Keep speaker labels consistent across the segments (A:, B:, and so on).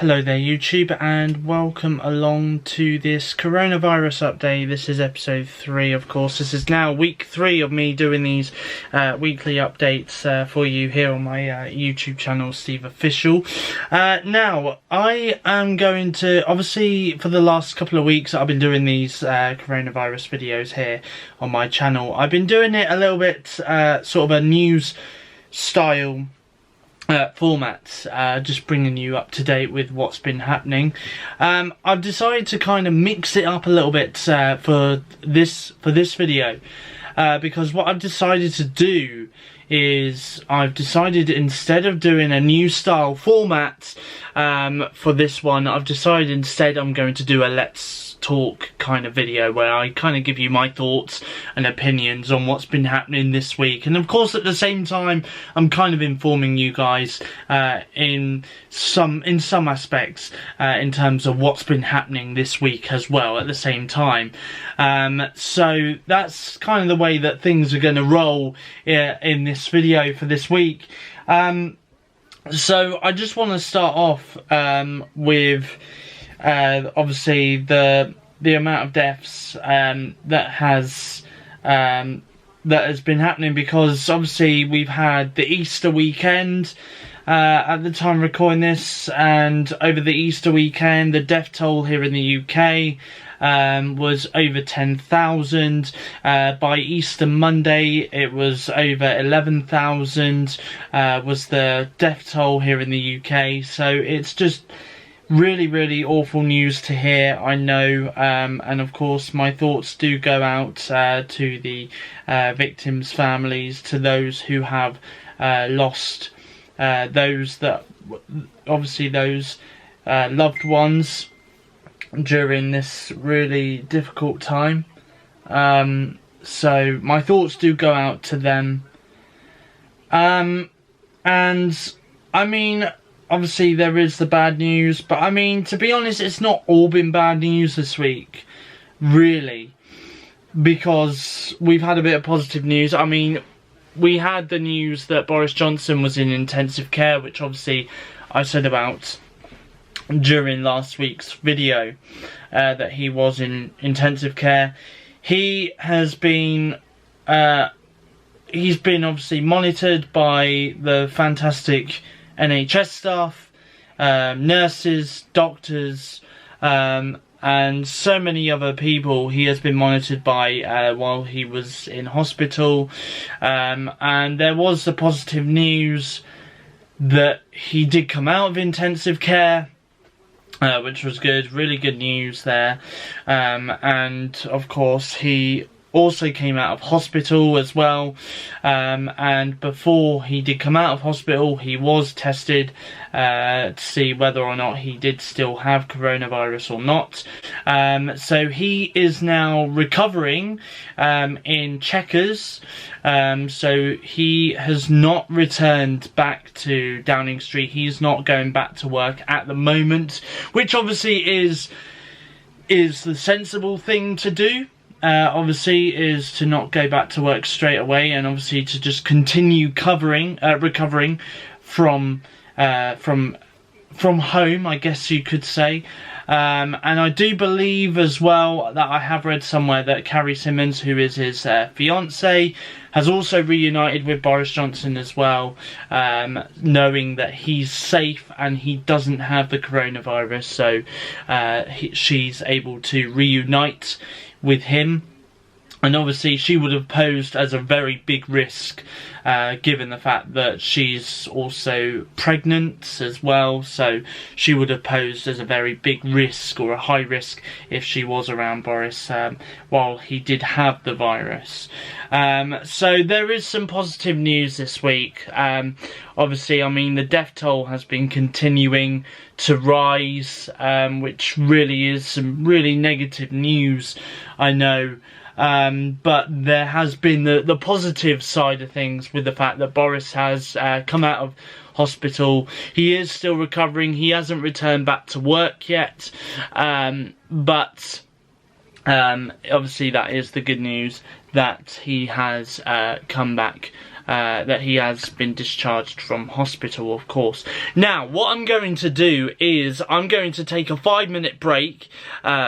A: Hello there YouTube, and welcome along to this coronavirus update. This is episode 3, of course. This is now week 3 of me doing these weekly updates for you here on my YouTube channel, SteveOfficial. Now, I am going to, obviously for the last couple of weeks I've been doing these coronavirus videos here on my channel. I've been doing it a little bit sort of a news style format, just bringing you up to date with what's been happening. I've decided to kind of mix it up a little bit for this video, because what I've decided to do is I've decided, instead of doing a new style format for this one, I've decided instead I'm going to do a let's talk kind of video where I kind of give you my thoughts and opinions on what's been happening this week, and of course at the same time I'm kind of informing you guys in some aspects in terms of what's been happening this week as well at the same time. So that's kind of the way that things are going to roll in this video for this week. So I just want to start off with obviously the amount of deaths that has been happening, because obviously we've had the Easter weekend at the time of recording this, and over the Easter weekend the death toll here in the UK was over 10,000. By Easter Monday it was over 11,000 was the death toll here in the UK. So it's just really awful news to hear, I know, and of course my thoughts do go out to the victims' families, to those who have lost those loved ones during this really difficult time. So my thoughts do go out to them, and I mean, obviously there is the bad news, but I mean, to be honest, it's not all been bad news this week, really, because we've had a bit of positive news. I mean, we had the news that Boris Johnson was in intensive care, which obviously I said about during last week's video, that he was in intensive care. He has been he's been obviously monitored by the fantastic NHS staff, nurses, doctors, and so many other people he has been monitored by while he was in hospital. And there was the positive news that he did come out of intensive care, which was good, really good news there. And of course he also came out of hospital as well, and before he did come out of hospital he was tested to see whether or not he did still have coronavirus or not. So he is now recovering in Chequers, so he has not returned back to Downing Street. He's not going back to work at the moment, which obviously is the sensible thing to do. Obviously is to not go back to work straight away, and obviously to just continue recovering from home, I guess you could say. And I do believe as well that I have read somewhere that Carrie Simmons, who is his fiance, has also reunited with Boris Johnson as well, knowing that he's safe and he doesn't have the coronavirus. So she's able to reunite with him, and obviously she would have posed as a very big risk, given the fact that she's also pregnant as well. So she would have posed as a very big risk, or a high risk, if she was around Boris while he did have the virus. So there is some positive news this week. Obviously, I mean, the death toll has been continuing to rise, which really is some really negative news, I know. But there has been the positive side of things, with the fact that Boris has come out of hospital. He is still recovering. He hasn't returned back to work yet, but obviously that is the good news, that he has come back that he has been discharged from hospital, of course. Now, what I'm going to do is I'm going to take a 5-minute break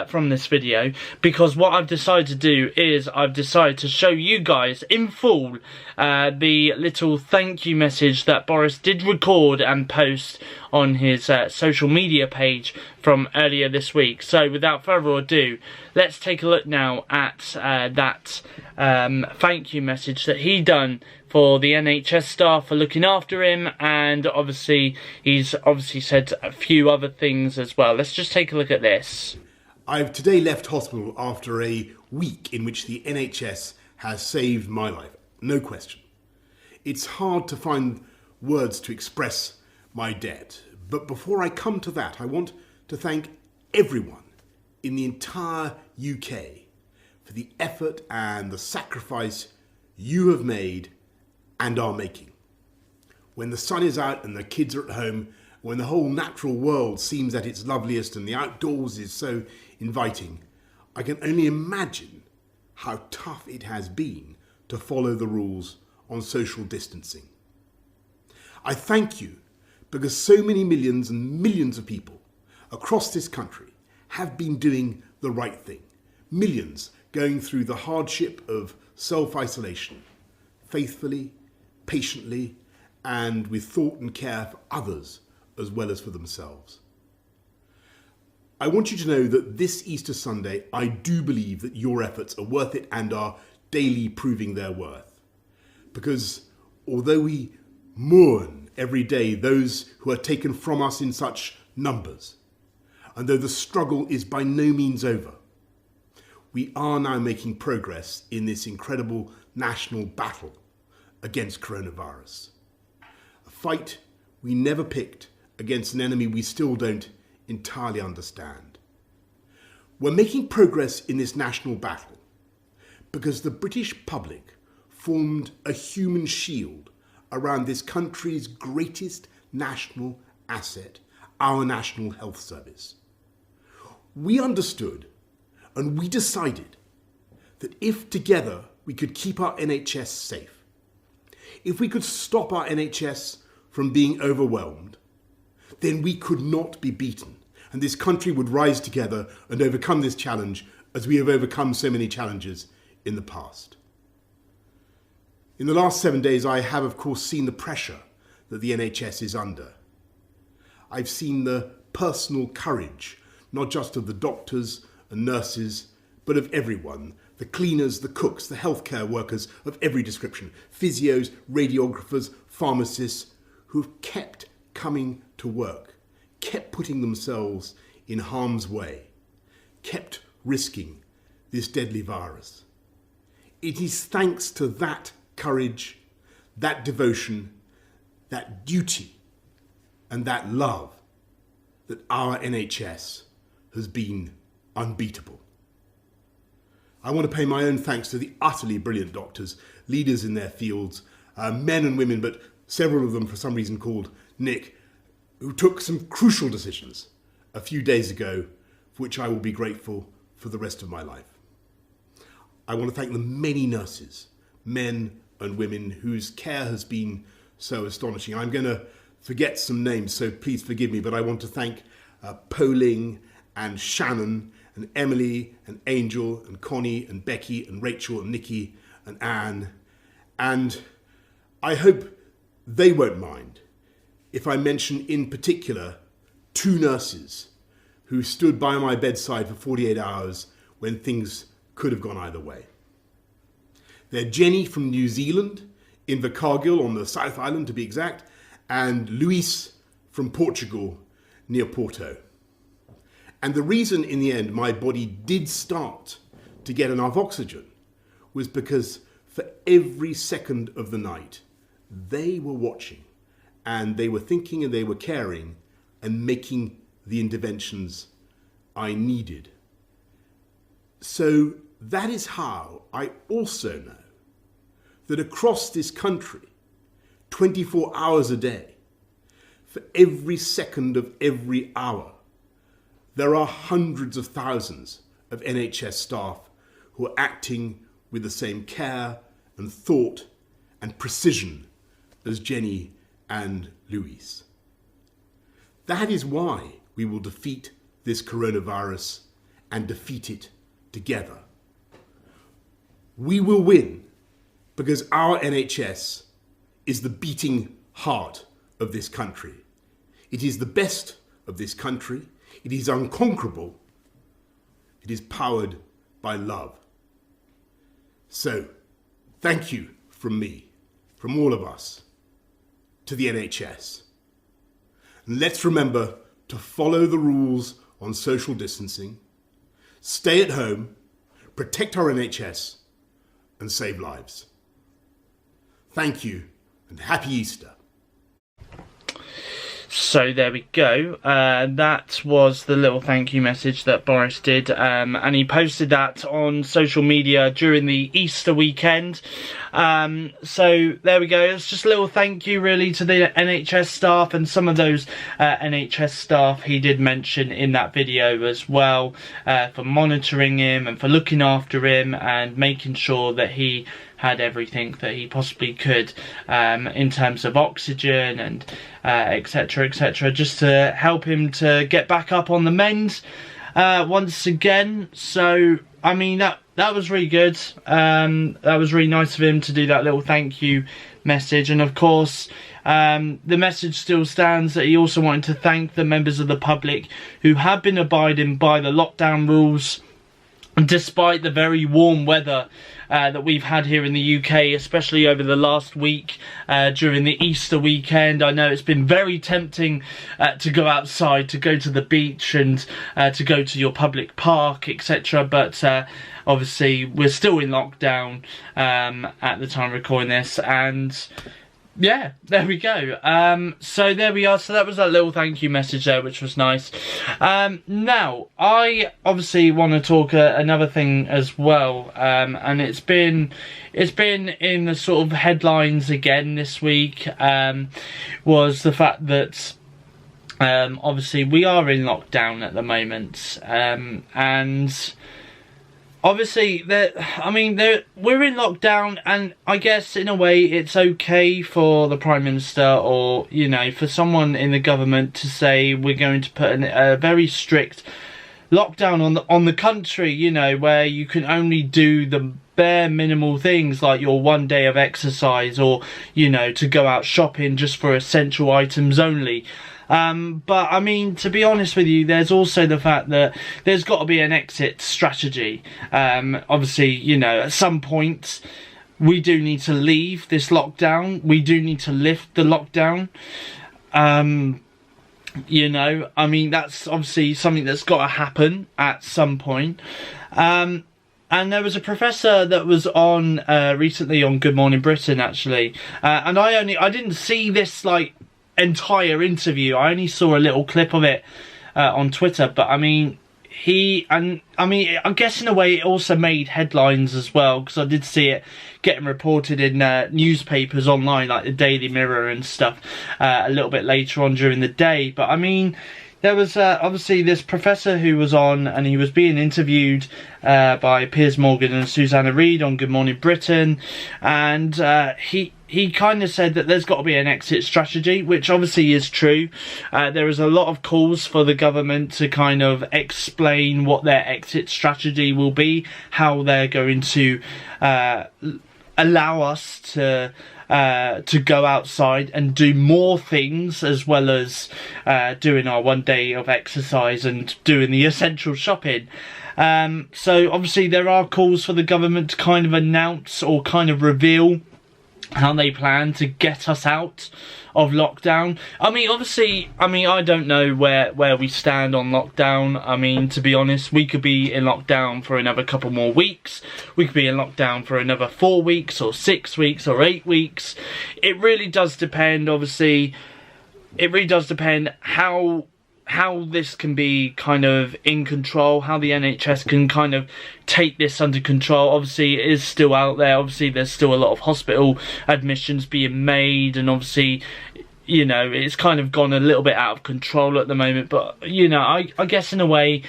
A: from this video, because what I've decided to do is I've decided to show you guys in full the little thank you message that Boris did record and post on his social media page from earlier this week. So without further ado, let's take a look now at that thank you message that he done for the NHS staff for looking after him, and obviously he's said a few other things as well. Let's just take a look at this.
B: I've today left hospital after a week in which the NHS has saved my life, no question. It's hard to find words to express my debt, but before I come to that, I want to thank everyone in the entire UK for the effort and the sacrifice you have made and are making. When the sun is out and the kids are at home, when the whole natural world seems at its loveliest and the outdoors is so inviting, I can only imagine how tough it has been to follow the rules on social distancing. I thank you because so many millions and millions of people across this country have been doing the right thing. Millions going through the hardship of self-isolation, faithfully, patiently, and with thought and care for others as well as for themselves. I want you to know that this Easter Sunday, I do believe that your efforts are worth it and are daily proving their worth. Because although we mourn every day those who are taken from us in such numbers, and though the struggle is by no means over, we are now making progress in this incredible national battle against coronavirus. A fight we never picked against an enemy we still don't entirely understand. We're making progress in this national battle because the British public formed a human shield around this country's greatest national asset, our National Health Service. We understood and we decided that if together we could keep our NHS safe, if we could stop our NHS from being overwhelmed, then we could not be beaten, and this country would rise together and overcome this challenge as we have overcome so many challenges in the past. In the last 7 days, I have, of course, seen the pressure that the NHS is under. I've seen the personal courage, not just of the doctors and nurses, but of everyone, the cleaners, the cooks, the healthcare workers of every description, physios, radiographers, pharmacists, who have kept coming to work, kept putting themselves in harm's way, kept risking this deadly virus. It is thanks to that courage, that devotion, that duty, and that love that our NHS has been unbeatable. I want to pay my own thanks to the utterly brilliant doctors, leaders in their fields, men and women, but several of them for some reason called Nick, who took some crucial decisions a few days ago, for which I will be grateful for the rest of my life. I want to thank the many nurses, men and women, whose care has been so astonishing. I'm going to forget some names, so please forgive me, but I want to thank Poling and Shannon and Emily and Angel and Connie and Becky and Rachel and Nikki and Anne. And I hope they won't mind if I mention in particular 2 nurses who stood by my bedside for 48 hours when things could have gone either way. They're Jenny from New Zealand, in Invercargill on the South Island to be exact, and Luis from Portugal near Porto. And the reason in the end my body did start to get enough oxygen was because for every second of the night, they were watching and they were thinking and they were caring and making the interventions I needed. So that is how I also know that across this country, 24 hours a day, for every second of every hour, there are hundreds of thousands of NHS staff who are acting with the same care and thought and precision as Jenny and Louise. That is why we will defeat this coronavirus and defeat it together. We will win because our NHS is the beating heart of this country. It is the best of this country. It is unconquerable. It is powered by love. So, thank you from me, from all of us, to the NHS. And let's remember to follow the rules on social distancing, stay at home, protect our NHS, and save lives. Thank you, and happy Easter.
A: So there we go. That was the little thank you message that Boris did, and he posted that on social media during the Easter weekend. So there we go. It's just a little thank you really to the NHS staff, and some of those NHS staff he did mention in that video as well, for monitoring him and for looking after him and making sure that he had everything that he possibly could, in terms of oxygen and etc, etc, just to help him to get back up on the mend once again. So I mean, that was really good. That was really nice of him to do that little thank you message. And of course, the message still stands that he also wanted to thank the members of the public who have been abiding by the lockdown rules despite the very warm weather that we've had here in the UK, especially over the last week during the Easter weekend. I know it's been very tempting to go outside, to go to the beach and to go to your public park, etc. But obviously we're still in lockdown at the time of recording this, and yeah, there we go. So there we are. So that was a little thank you message there, which was nice. Now, I obviously want to talk another thing as well, and it's been in the sort of headlines again this week, was the fact that obviously we are in lockdown at the moment, and obviously, we're in lockdown, and I guess in a way it's okay for the Prime Minister, or, you know, for someone in the government to say we're going to put a very strict lockdown on the country, you know, where you can only do the bare minimal things like your 1 day of exercise, or, you know, to go out shopping just for essential items only. But I mean, to be honest with you, there's also the fact that there's got to be an exit strategy. Obviously, you know, at some point we do need to leave this lockdown. We do need to lift the lockdown. You know, I mean, that's obviously something that's got to happen at some point. And there was a professor that was on recently on Good Morning Britain, actually, and I didn't see this like entire interview. I only saw a little clip of it on Twitter, but I mean, I guess in a way it also made headlines as well, because I did see it getting reported in newspapers online, like the Daily Mirror and stuff, a little bit later on during the day. But I mean, there was obviously this professor who was on, and he was being interviewed by Piers Morgan and Susanna Reid on Good Morning Britain, and he kind of said that there's got to be an exit strategy, which obviously is true. There is a lot of calls for the government to kind of explain what their exit strategy will be, how they're going to allow us to go outside and do more things, as well as doing our 1 day of exercise and doing the essential shopping. So obviously there are calls for the government to kind of announce or kind of reveal how they plan to get us out of lockdown. I mean, obviously, I don't know where we stand on lockdown. I mean, to be honest, we could be in lockdown for another couple more weeks. We could be in lockdown for another 4 weeks or 6 weeks or 8 weeks. It really does depend, obviously. It really does depend how this can be kind of in control, how the NHS can kind of take this under control. Obviously it is still out there, obviously there's still a lot of hospital admissions being made, and obviously, you know, it's kind of gone a little bit out of control at the moment. But, you know, I guess in a way,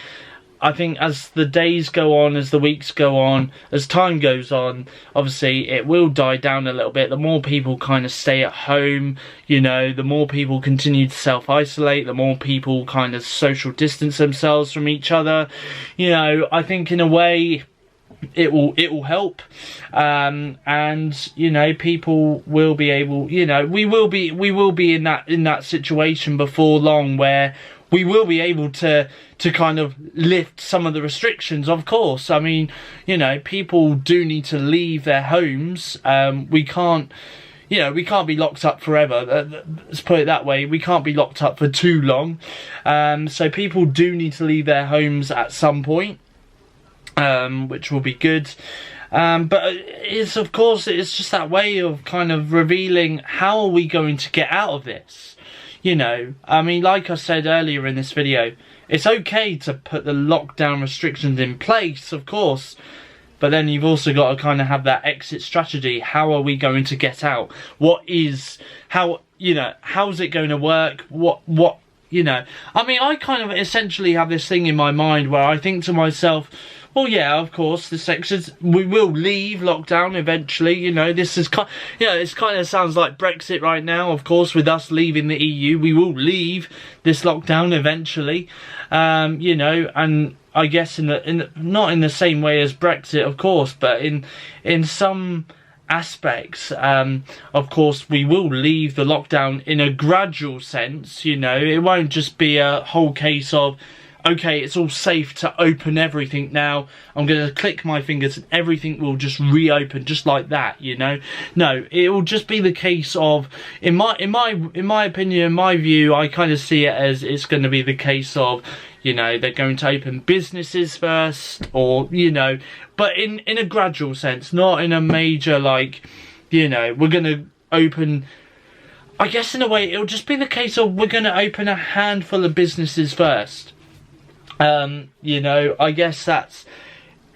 A: I think as the days go on, as the weeks go on, as time goes on, obviously it will die down a little bit. The more people kind of stay at home, you know, the more people continue to self-isolate, the more people kind of social distance themselves from each other. You know, I think in a way it will help, and you know, people will be able, you know, we will be in that situation before long where we will be able to kind of lift some of the restrictions. Of course, I mean, you know, people do need to leave their homes. We can't, you know, we can't be locked up forever. Let's put it that way. We can't be locked up for too long. So people do need to leave their homes at some point, which will be good. But it's, of course, it's just that way of kind of revealing how are we going to get out of this. You know, I mean, like I said earlier in this video, it's okay to put the lockdown restrictions in place, of course, but then you've also got to kind of have that exit strategy. How are we going to get out? How, you know, how's it going to work? What, you know, I mean, I kind of essentially have this thing in my mind where I think to myself, well, yeah, of course, we will leave lockdown eventually. You know, this is kind, you know, it's kind of sounds like Brexit right now. Of course, with us leaving the EU, we will leave this lockdown eventually. You know, and I guess not in the same way as Brexit, of course, but in some aspects, of course, we will leave the lockdown in a gradual sense. You know, it won't just be a whole case of, okay, it's all safe to open everything now. I'm going to click my fingers and everything will just reopen just like that, you know. No, it will just be the case of, in my opinion, in my view, I kind of see it as it's going to be the case of, you know, they're going to open businesses first, or, you know, but in a gradual sense, not in a major, like, you know, we're going to open, I guess in a way, it'll just be the case of we're going to open a handful of businesses first. You know, I guess that's,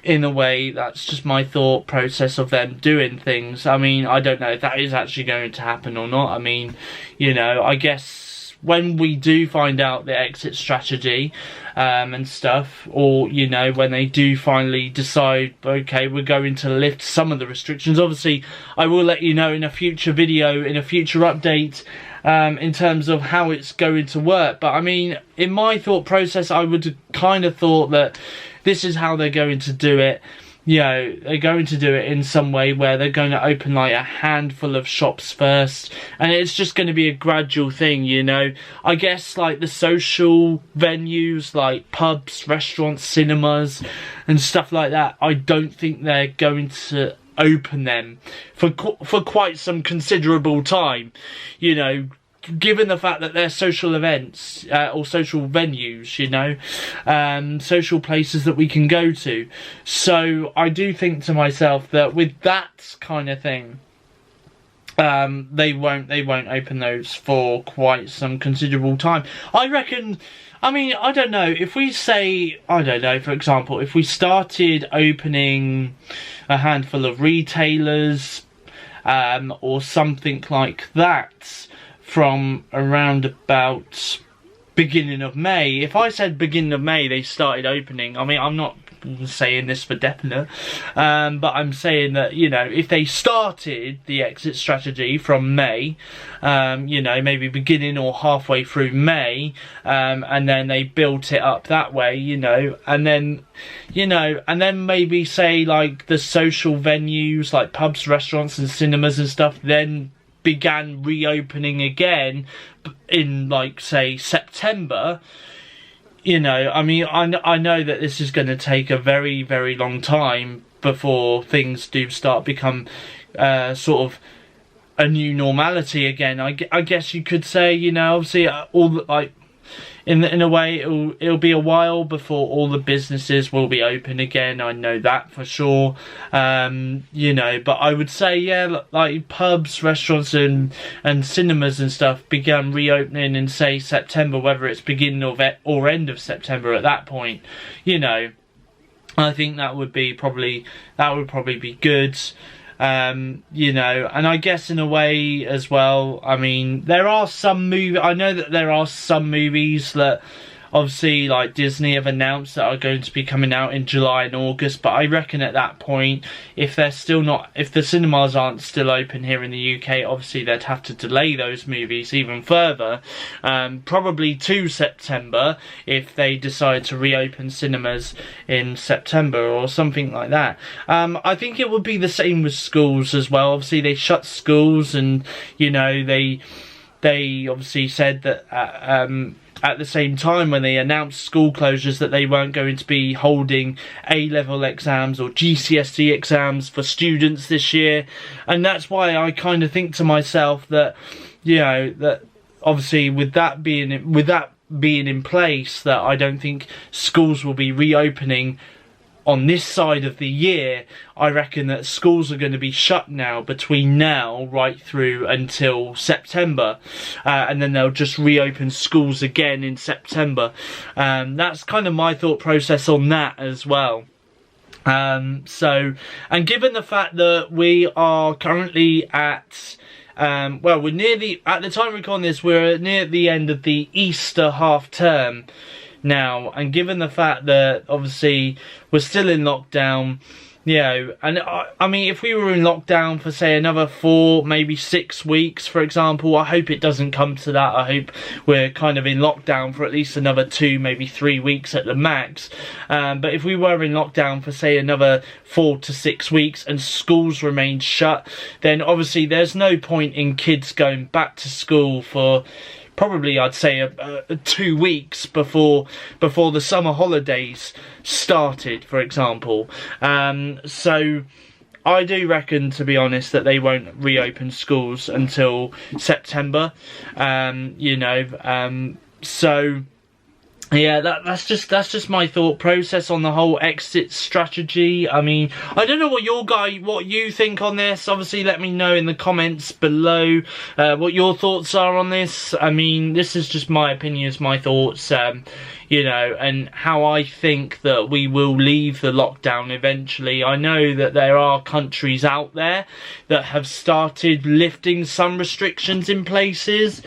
A: in a way, that's just my thought process of them doing things. I mean, I don't know if that is actually going to happen or not. I mean, you know, I guess when we do find out the exit strategy, and stuff, or, you know, when they do finally decide, okay, we're going to lift some of the restrictions, obviously, I will let you know in a future video, in a future update, in terms of how it's going to work. But I mean, in my thought process, I would kind of thought that this is how they're going to do it. You know, they're going to do it in some way where they're going to open like a handful of shops first, and it's just going to be a gradual thing, you know. I guess like the social venues like pubs, restaurants, cinemas and stuff like that, I don't think they're going to open them for quite some considerable time, you know, given the fact that they're social events, or social venues, you know, social places that we can go to. So I do think to myself that with that kind of thing, they won't open those for quite some considerable time. I reckon, I mean, I don't know, if we say, I don't know, for example, if we started opening a handful of retailers, or something like that, from around about beginning of May. If I said beginning of May they started opening, I mean, I'm not saying this for definite, but I'm saying that, you know, if they started the exit strategy from May, you know, maybe beginning or halfway through May, and then they built it up that way, you know, and then, you know, and then maybe say like the social venues like pubs, restaurants and cinemas and stuff then began reopening again in, like, say, September. You know, I mean, I know that this is going to take a very, very long time before things do start become sort of a new normality again. I guess you could say, you know, obviously all the, like, in a way it'll be a while before all the businesses will be open again. I know that for sure. You know, but I would say, yeah, like pubs, restaurants and cinemas and stuff began reopening in, say, September, whether it's beginning or end of September at that point. You know, I think that would probably be good. You know, and I guess in a way as well, I mean, there are some I know that there are some movies that obviously, like, Disney have announced that are going to be coming out in July and August, but I reckon at that point, if they're still not, if the cinemas aren't still open here in the UK, obviously they'd have to delay those movies even further, probably to September, if they decide to reopen cinemas in September or something like that. I think it would be the same with schools as well. Obviously, they shut schools, and, you know, they obviously said that at the same time, when they announced school closures, that they weren't going to be holding A-level exams or GCSE exams for students this year. And that's why I kind of think to myself that, you know, that obviously with that being in place, that I don't think schools will be reopening on this side of the year. I reckon that schools are going to be shut now between now right through until September, and then they'll just reopen schools again in September. That's kind of my thought process on that as well. So, and given the fact that we are currently at well, we're near the, at the time of recording this, we're near the end of the Easter half term now, and given the fact that obviously we're still in lockdown, you know, and I mean, if we were in lockdown for say another 4, maybe 6 weeks, for example, I hope it doesn't come to that. I hope we're kind of in lockdown for at least another 2, maybe 3 weeks at the max. But if we were in lockdown for say another 4 to 6 weeks and schools remained shut, then obviously there's no point in kids going back to school for probably, I'd say, 2 weeks before the summer holidays started, for example. So I do reckon, to be honest, that they won't reopen schools until September. You know, so yeah, that's just my thought process on the whole exit strategy. I mean, I don't know what you think on this. Obviously, let me know in the comments below what your thoughts are on this. I mean, this is just my opinions, my thoughts, you know, and how I think that we will leave the lockdown eventually. I know that there are countries out there that have started lifting some restrictions in places,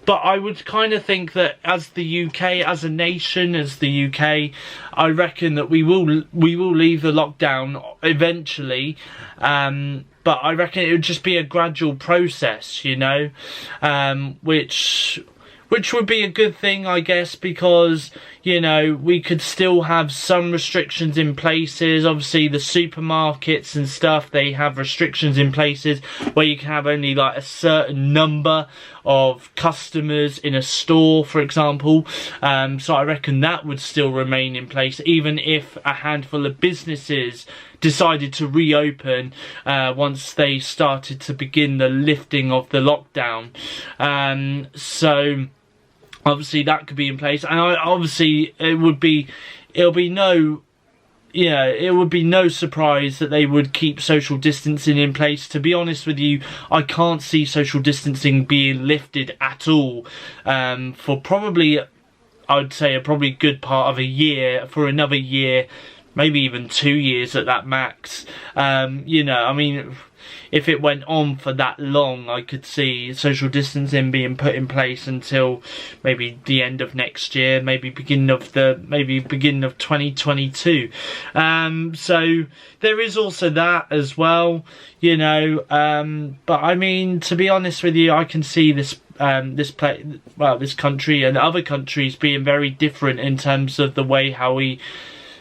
A: but I would kind of think that as the UK, as a nation, as the UK, I reckon that we will leave the lockdown eventually. But I reckon it would just be a gradual process, you know, which would be a good thing, I guess, because, you know, we could still have some restrictions in places. Obviously, the supermarkets and stuff, they have restrictions in places where you can have only like a certain number of customers in a store, for example. So I reckon that would still remain in place, even if a handful of businesses decided to reopen once they started to begin the lifting of the lockdown. So obviously that could be in place, and obviously it would be no surprise that they would keep social distancing in place. To be honest with you, I can't see social distancing being lifted at all for probably, I'd say, a probably good part of a year, for another year, maybe even 2 years at that max. You know, I mean, if it went on for that long, I could see social distancing being put in place until maybe the end of next year, maybe beginning of 2022. So there is also that as well, you know. But I mean, to be honest with you, I can see this country and other countries being very different in terms of the way how we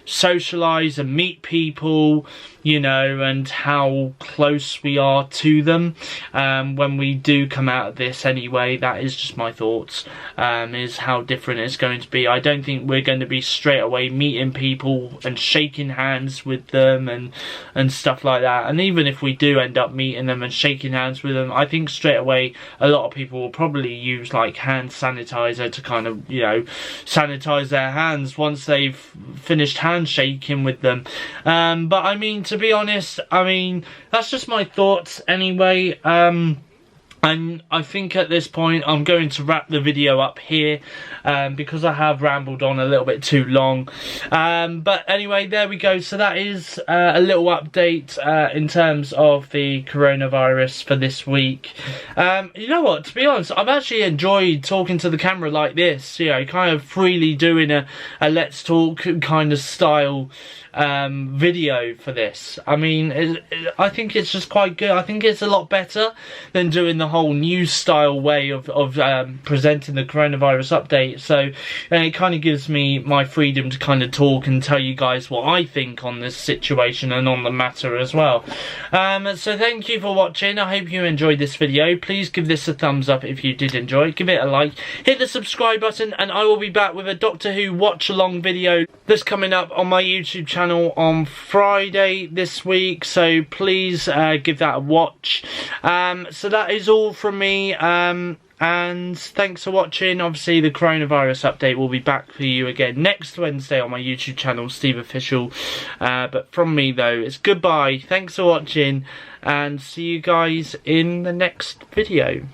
A: socialise and meet people, you know, and how close we are to them when we do come out of this anyway. That is just my thoughts, is how different it's going to be. I don't think we're going to be straight away meeting people and shaking hands with them and stuff like that. And even if we do end up meeting them and shaking hands with them, I think straight away a lot of people will probably use like hand sanitizer to kind of, you know, sanitize their hands once they've finished handshaking with them. But I mean, to be honest, I mean, that's just my thoughts anyway. And I think at this point I'm going to wrap the video up here because I have rambled on a little bit too long. But anyway, there we go. So that is a little update in terms of the coronavirus for this week. You know what, to be honest, I've actually enjoyed talking to the camera like this, you know, kind of freely doing a let's talk kind of style video for this. I mean, I think it's just quite good. I think it's a lot better than doing the whole news style way of presenting the coronavirus update. So it kind of gives me my freedom to kind of talk and tell you guys what I think on this situation and on the matter as well. So thank you for watching. I hope you enjoyed this video. Please give this a thumbs up if you did enjoy it. Give it a like. Hit the subscribe button, and I will be back with a Doctor Who watch along video that's coming up on my YouTube channel on Friday this week, so please give that a watch. So that is all from me, and thanks for watching. Obviously the coronavirus update will be back for you again next Wednesday on my YouTube channel, SteveOfficial. But from me though, it's goodbye, thanks for watching, and see you guys in the next video.